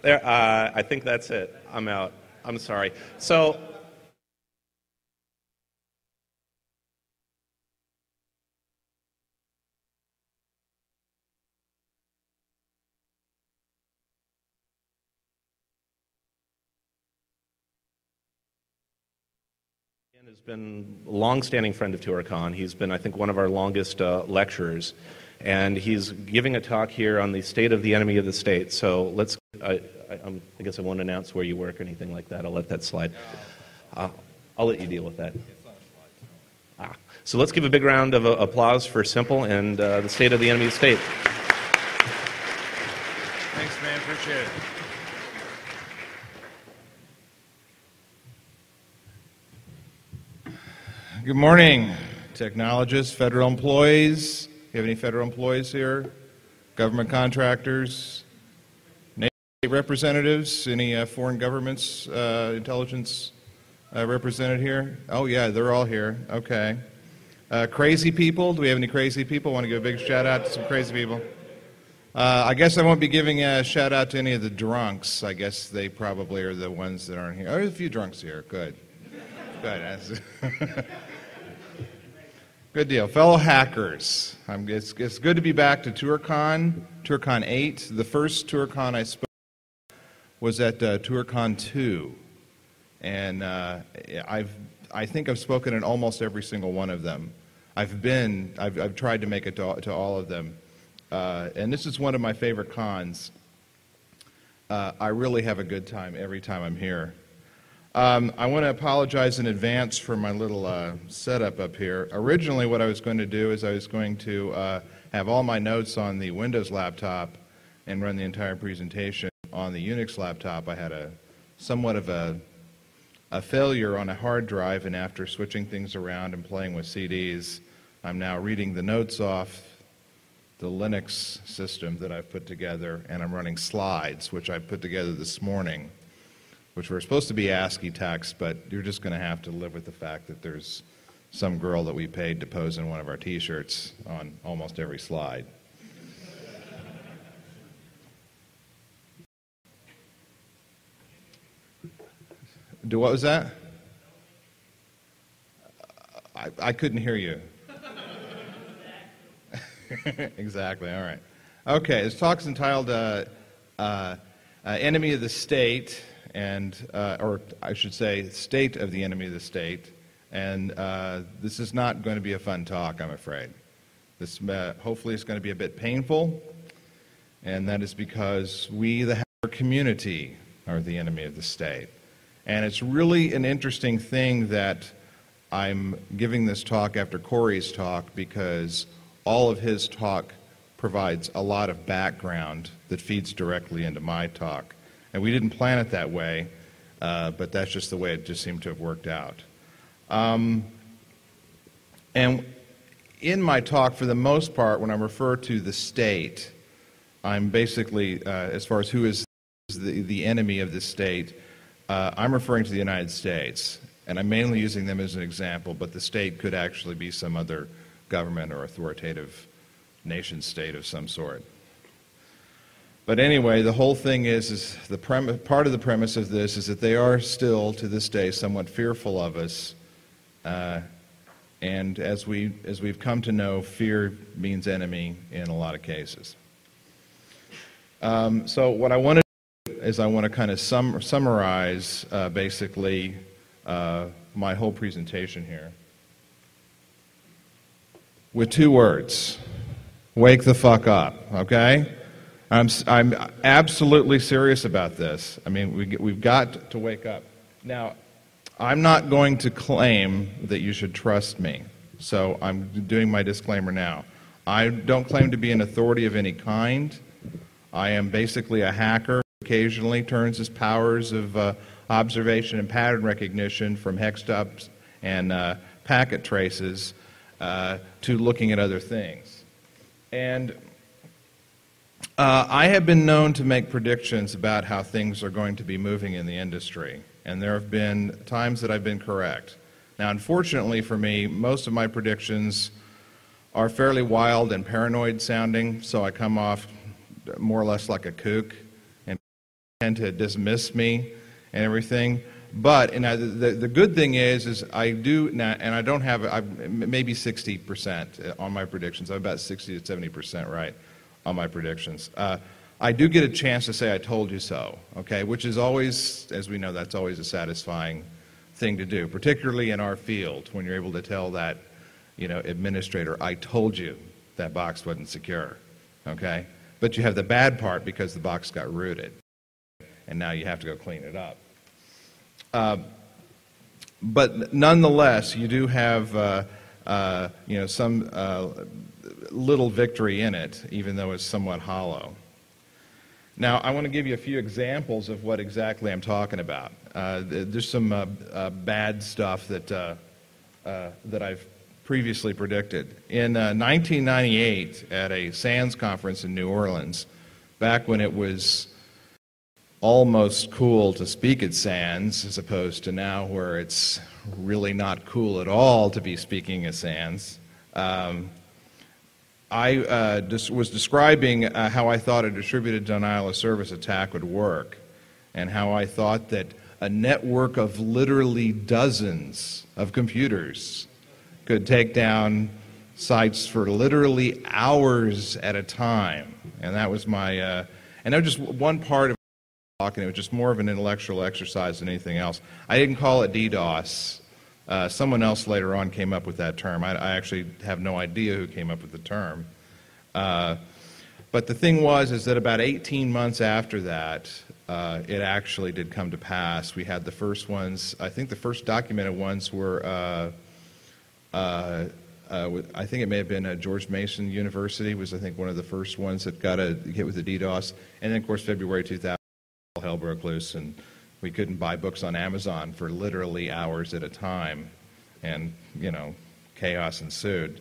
There, I think that's it. I'm out. I'm sorry. So, has been a long-standing friend of Toorcon. He's been, I think, one of our longest lecturers, and he's giving a talk here on the state of the enemy of the state. So let's. I guess I won't announce where you work or anything like that. I'll let that slide. I'll let you deal with that. So let's give a big round of applause for Simple and the state of the enemy of the state. Thanks, man. Appreciate it. Good morning, technologists, federal employees. You have any federal employees here? Government contractors? State representatives? Any foreign governments, intelligence represented here? Oh yeah, they're all here. Okay. Crazy people? Do we have any crazy people? Want to give a big shout out to some crazy people? I guess I won't be giving a shout out to any of the drunks. I guess they probably are the ones that aren't here. Oh, there's a few drunks here. Good. Good. Good deal. Fellow hackers, it's good to be back to Toorcon 8. The first Toorcon I spoke was at Toorcon 2. And I think I've spoken at almost every single one of them. I've tried to make it to all of them. And this is one of my favorite cons. I really have a good time every time I'm here. I want to apologize in advance for my little setup up here. Originally what I was going to do is I was going to have all my notes on the Windows laptop and run the entire presentation on the Unix laptop. I had somewhat of a failure on a hard drive, and after switching things around and playing with CDs, I'm now reading the notes off the Linux system that I've put together, and I'm running slides, which I put together this morning, which were supposed to be ASCII text, but you're just going to have to live with the fact that there's some girl that we paid to pose in one of our T-shirts on almost every slide. What was that? I couldn't hear you. Exactly, all right. Okay, this talk's entitled Enemy of the State, or I should say, State of the Enemy of the State. And this is not going to be a fun talk, I'm afraid. This hopefully is going to be a bit painful, and that is because we, the hacker community, are the enemy of the state. And it's really an interesting thing that I'm giving this talk after Corey's talk, because all of his talk provides a lot of background that feeds directly into my talk. And we didn't plan it that way, but that's just the way it just seemed to have worked out. And in my talk, for the most part, when I refer to the state, I'm basically, as far as who is the enemy of the state, I'm referring to the United States. And I'm mainly using them as an example, but the state could actually be some other government or authoritative nation state of some sort. But anyway, the whole thing is part of the premise of this is that they are still, to this day, somewhat fearful of us. And as we've come to know, fear means enemy in a lot of cases. So what I want to do is I want to kind of summarize basically my whole presentation here with two words: wake the fuck up. Okay? I'm absolutely serious about this. I mean, we've got to wake up. Now, I'm not going to claim that you should trust me, so I'm doing my disclaimer now. I don't claim to be an authority of any kind. I am basically a hacker who occasionally turns his powers of observation and pattern recognition from hexed-ups and packet traces to looking at other things. And I have been known to make predictions about how things are going to be moving in the industry, and there have been times that I've been correct. Now, unfortunately for me, most of my predictions are fairly wild and paranoid sounding, so I come off more or less like a kook, and tend to dismiss me and everything. But the good thing is I do now, and I don't have maybe 60% on my predictions. I'm about 60 to 70% right on my predictions. I do get a chance to say I told you so, okay, which is always, as we know, that's always a satisfying thing to do, particularly in our field, when you're able to tell that, administrator, I told you that box wasn't secure, okay? But you have the bad part because the box got rooted, and now you have to go clean it up. But nonetheless, you do have, some little victory in it, even though it's somewhat hollow. Now, I want to give you a few examples of what exactly I'm talking about. There's some bad stuff that I've previously predicted. In 1998, at a SANS conference in New Orleans, back when it was almost cool to speak at SANS, as opposed to now where it's really not cool at all to be speaking at SANS, I was describing how I thought a distributed denial of service attack would work, and how I thought that a network of literally dozens of computers could take down sites for literally hours at a time. And that was my, and that was just one part of talking. It was just more of an intellectual exercise than anything else. I didn't call it DDoS. Someone else later on came up with that term. I actually have no idea who came up with the term. But the thing is that about 18 months after that, it actually did come to pass. We had the first ones. I think the first documented ones were, I think it may have been George Mason University was, I think, one of the first ones that got hit with the DDoS. And then, of course, February 2000, hell broke loose, and we couldn't buy books on Amazon for literally hours at a time, and chaos ensued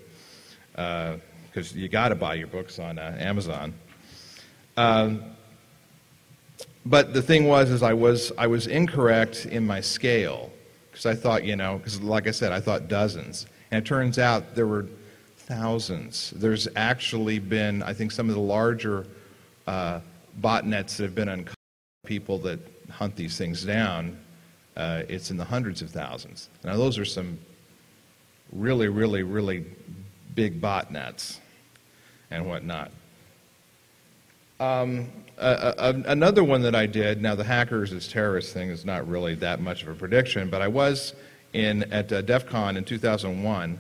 because you got to buy your books on Amazon. But the thing is I was incorrect in my scale, because I thought because like I said, I thought dozens, and it turns out there were thousands. There's actually been, I think, some of the larger botnets that have been uncovered. People that hunt these things down, it's in the hundreds of thousands. Now those are some really, really, really big botnets and whatnot. Another one that I did, now the hackers as terrorists thing is not really that much of a prediction, but I was at DEF CON in 2001.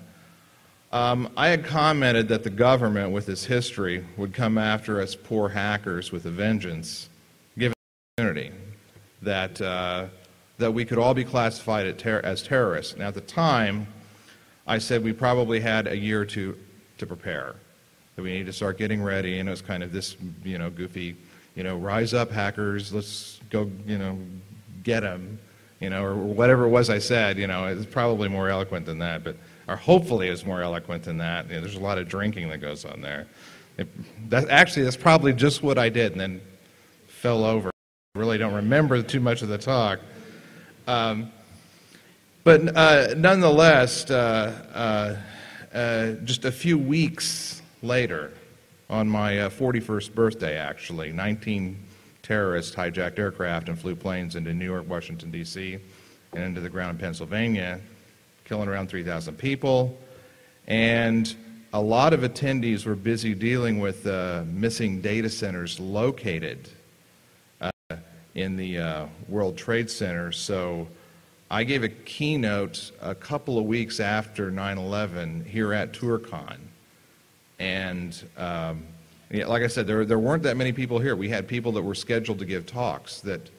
I had commented that the government, with its history, would come after us poor hackers with a vengeance, that we could all be classified as terrorists. Now, at the time, I said we probably had a year or two to prepare, that we need to start getting ready, and it was kind of this, goofy, rise up, hackers, let's go, get them, or whatever it was I said. It was probably more eloquent than that, or hopefully it was more eloquent than that. There's a lot of drinking that goes on there. That's probably just what I did, and then fell over. Really don't remember too much of the talk. But nonetheless, just a few weeks later, on my 41st birthday actually, 19 terrorists hijacked aircraft and flew planes into New York, Washington, D.C., and into the ground in Pennsylvania, killing around 3,000 people. And a lot of attendees were busy dealing with missing data centers located in the World Trade Center. So I gave a keynote a couple of weeks after 9/11 here at Toorcon. And like I said, there weren't that many people here. We had people that were scheduled to give talks that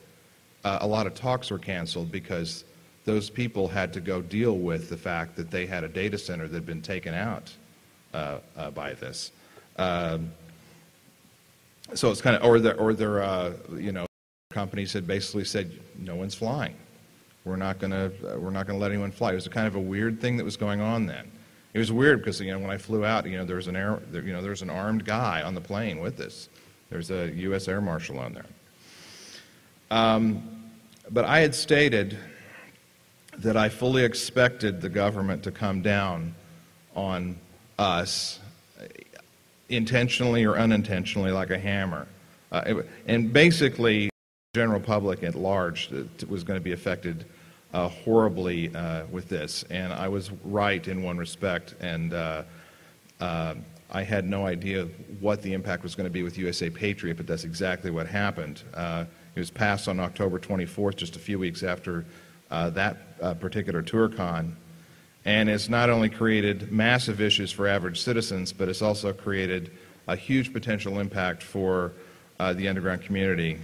a lot of talks were canceled because those people had to go deal with the fact that they had a data center that had been taken out by this. So it's kind of, or their companies had basically said, no one's flying. We're not going to let anyone fly. It was a kind of a weird thing that was going on then. It was weird because when I flew out, there was an armed guy on the plane with us. There's a U.S. Air Marshal on there. But I had stated that I fully expected the government to come down on us intentionally or unintentionally like a hammer. And basically, general public at large that was going to be affected horribly with this. And I was right in one respect, and I had no idea what the impact was going to be with USA Patriot, but that's exactly what happened. It was passed on October 24th, just a few weeks after that particular Toorcon. And it's not only created massive issues for average citizens, but it's also created a huge potential impact for the underground community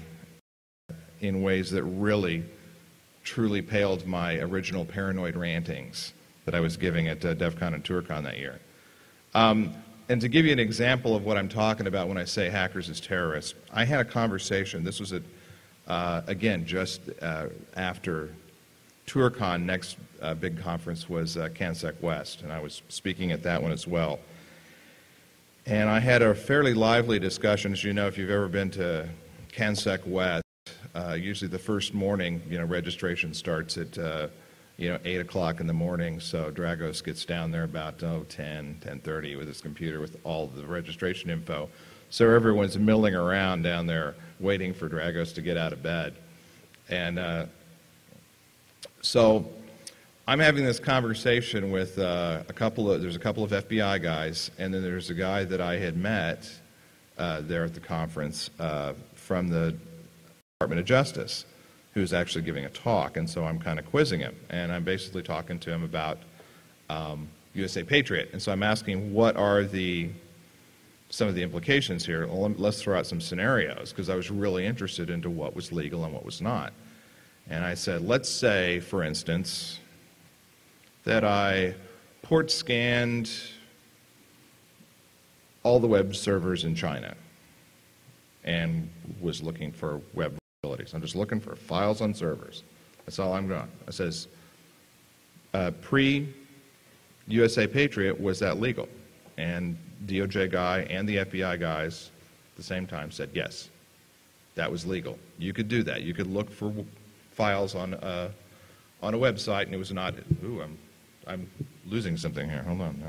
in ways that really, truly paled my original paranoid rantings that I was giving at DEF CON and Toorcon that year. And to give you an example of what I'm talking about when I say hackers as terrorists, I had a conversation, this was again, just after Toorcon. Next big conference was CanSec West, and I was speaking at that one as well. And I had a fairly lively discussion. As you know, if you've ever been to CanSec West, usually the first morning, registration starts at 8 o'clock in the morning, so Dragos gets down there about 10:30 with his computer with all the registration info. So everyone's milling around down there waiting for Dragos to get out of bed. And so I'm having this conversation with there's a couple of FBI guys, and then there's a guy that I had met there at the conference from the Department of Justice, who's actually giving a talk. And so I'm kind of quizzing him, and I'm basically talking to him about USA Patriot. And so I'm asking, what are some of the implications here? Well, let's throw out some scenarios, because I was really interested into what was legal and what was not. And I said, let's say, for instance, that I port scanned all the web servers in China and was looking for web vulnerabilities. I'm just looking for files on servers. That's all I'm doing. It says, pre-USA Patriot, was that legal? And DOJ guy and the FBI guys at the same time said, yes, that was legal. You could do that. You could look for files on a website, and it was not. Ooh, I'm losing something here. Hold on.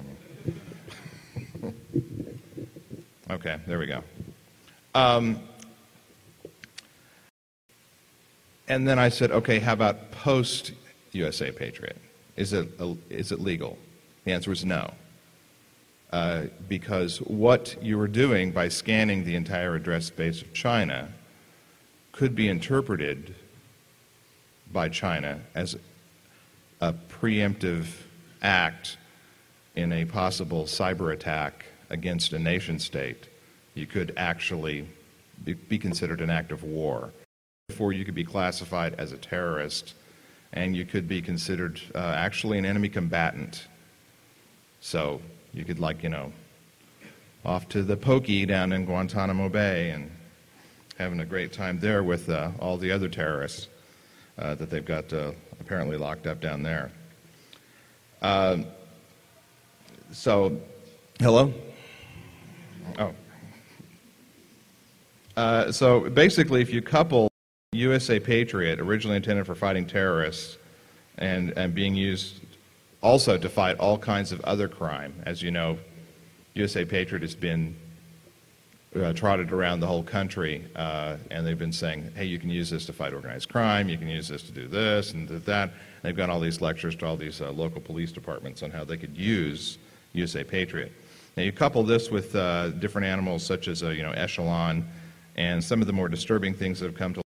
Okay, there we go. And then I said, okay, how about post-USA Patriot? Is it legal? The answer was no. Because what you were doing by scanning the entire address space of China could be interpreted by China as a preemptive act in a possible cyber attack against a nation state. You could actually be considered an act of war. Therefore, you could be classified as a terrorist, and you could be considered actually an enemy combatant. So you could, off to the pokey down in Guantanamo Bay and having a great time there with all the other terrorists that they've got apparently locked up down there. So, hello? Oh. So basically, if you couple USA Patriot, originally intended for fighting terrorists, and being used also to fight all kinds of other crime, as you know, USA Patriot has been trotted around the whole country, and they've been saying, hey, you can use this to fight organized crime, you can use this to do this and do that. And they've got all these lectures to all these local police departments on how they could use USA Patriot. Now you couple this with different animals such as Echelon, and some of the more disturbing things that have come to